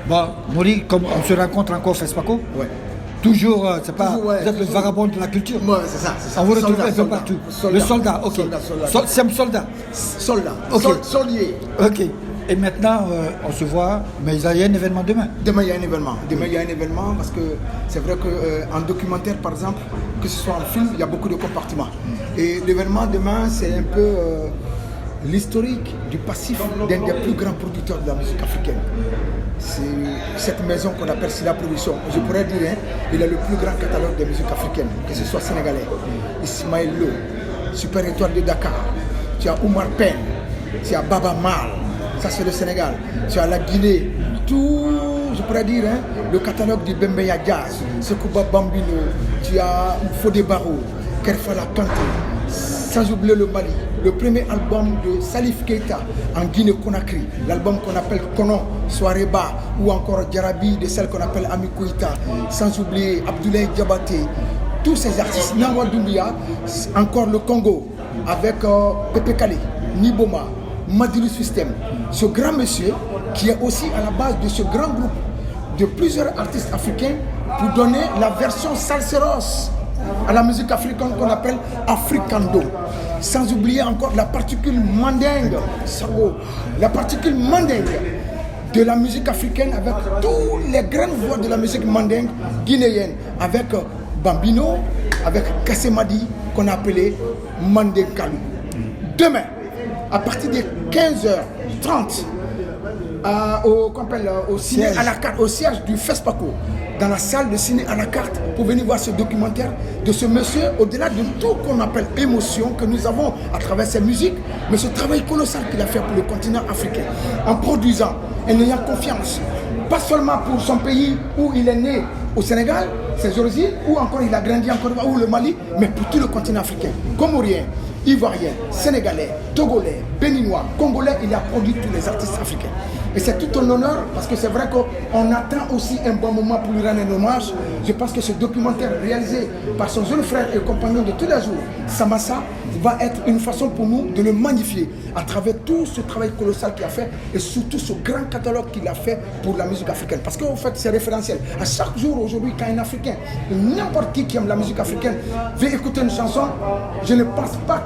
Bon, Mori, comme on se rencontre encore au FESPACO, Ouais. toujours, c'est pas, Toujours, ouais, vous êtes le toujours. vagabond de la culture. Ouais, c'est ça. On vous retrouve Soldat, un peu soldat. partout. Soldat. Le soldat, ok. Soldat. C'est un soldat. Soldat. Ok. Soldier. Ok. Et maintenant, on se voit, mais il y a un événement demain. Demain, il y a un événement. Demain, il y a un événement parce que c'est vrai qu'en documentaire, par exemple, que ce soit en film, il y a beaucoup de compartiments. Et l'événement demain, c'est un peu l'historique du passif d'un des plus grands producteurs de la musique africaine. C'est cette maison qu'on appelle Silla Production. Je pourrais dire, hein, il a le plus grand catalogue de musique africaine, que ce soit sénégalais. Ismaël Lo, Super Étoile de Dakar, tu as Oumar Pène, tu as Baba Mal, ça c'est le Sénégal, tu as la Guinée, tout, je pourrais dire, hein, le catalogue du Bembeya Jazz, Sekouba Bambino, tu as Fodé Barou, Kerfala Kanté, sans oublier le Mali, le premier album de Salif Keita en Guinée-Conakry, l'album qu'on appelle Kono, Soirée Ba, ou encore Djarabi de celle qu'on appelle Ami Koïta, sans oublier Abdoulaye Diabaté, tous ces artistes, Nyawa Doumbia, encore le Congo, avec Pepe Kale, Niboma, Madilu System, ce grand monsieur qui est aussi à la base de ce grand groupe de plusieurs artistes africains pour donner la version salseros à la musique africaine qu'on appelle Africando. Sans oublier encore la particule mandingue, la particule mandingue de la musique africaine avec toutes les grandes voix de la musique mandingue guinéenne, avec Bambino, avec Kassemadi qu'on a appelé Mandé Kalou. Demain, à partir de 15h30, au ciné à la carte, au siège du FESPACO, dans la salle de ciné à la carte, pour venir voir ce documentaire de ce monsieur, au-delà de tout qu'on appelle émotion que nous avons à travers ses musiques, mais ce travail colossal qu'il a fait pour le continent africain, en produisant, en ayant confiance, pas seulement pour son pays où il est né, au Sénégal, ses origines, ou encore il a grandi en Côte d'Ivoire, ou le Mali, mais pour tout le continent africain, comorien, ivoirien, sénégalais, togolais, béninois, congolais, il a produit tous les artistes africains. Et c'est tout un honneur parce que c'est vrai qu'on attend aussi un bon moment pour lui rendre un hommage. Je pense que ce documentaire réalisé par son jeune frère et compagnon de tous les jours, Samassa, va être une façon pour nous de le magnifier à travers tout ce travail colossal qu'il a fait et surtout ce grand catalogue qu'il a fait pour la musique africaine. Parce qu'en fait, c'est référentiel. À chaque jour aujourd'hui, quand un Africain, n'importe qui aime la musique africaine, veut écouter une chanson, je ne pense pas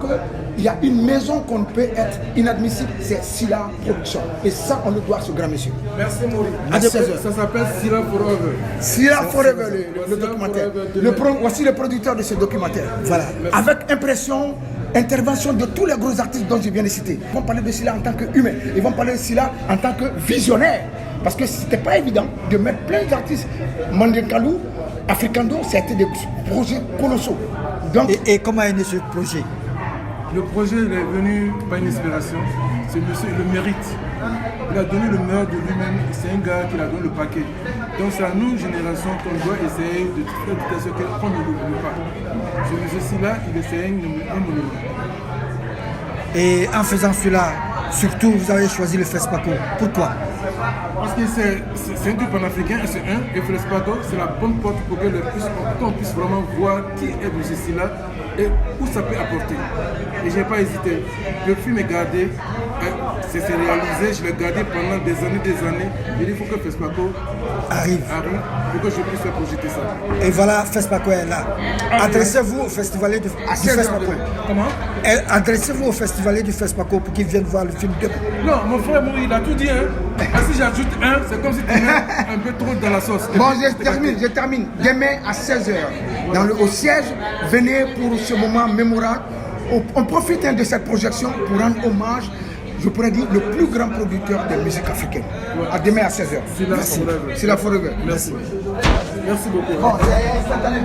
qu'il y a une maison qu'on peut être inadmissible, c'est Silla Production. Et ça, on le doit à ce grand monsieur. Merci Maurice. À 16h. Ça s'appelle Silla Forever. Silla Forever, le documentaire. Voici le producteur de ce documentaire. Voilà. Avec impression, intervention de tous les gros artistes dont je viens de citer. Ils vont parler de Silla en tant qu'humain. Ils vont parler de Silla en tant que visionnaire. Parce que ce n'était pas évident de mettre plein d'artistes. Mandé Kalou, Africando, ça a été des projets colossaux. Donc, Et comment est né ce projet? Le projet il est venu par une inspiration. Ce monsieur il le mérite. Il a donné le meilleur de lui-même. C'est un gars qui a donné le paquet. Donc c'est à nous, génération, qu'on doit essayer de faire tout ce qu'on ne l'oublie pas. Ce monsieur-ci-là, il essaie un monument. Et en faisant cela, surtout, vous avez choisi le FESPACO. Pourquoi? Parce que c'est un groupe panafricain, c'est un, et FESPACO, c'est la bonne porte pour qu'on puisse vraiment voir qui est de ceci-là et où ça peut apporter. Et je n'ai pas hésité. Le film est gardé, c'est réalisé, je l'ai gardé pendant des années. Il dit qu'il faut que FESPACO arrive pour que je puisse faire projeter ça. Et voilà, FESPACO est là. Adressez-vous au festivalier du FESPACO. Comment? Adressez-vous au festivalier du FESPACO pour qu'ils viennent voir le film demain. Non, mon frère, il a tout dit. Hein. Si j'ajoute un, c'est comme si tu mets un peu trop dans la sauce. bon, je termine. Demain à 16h, au siège, venez pour ce moment mémorable. On profite de cette projection pour rendre hommage, je pourrais dire, le plus grand producteur de musique africaine. À demain à 16h. Silla Forever. Merci. Merci beaucoup. Bon, c'est instantané.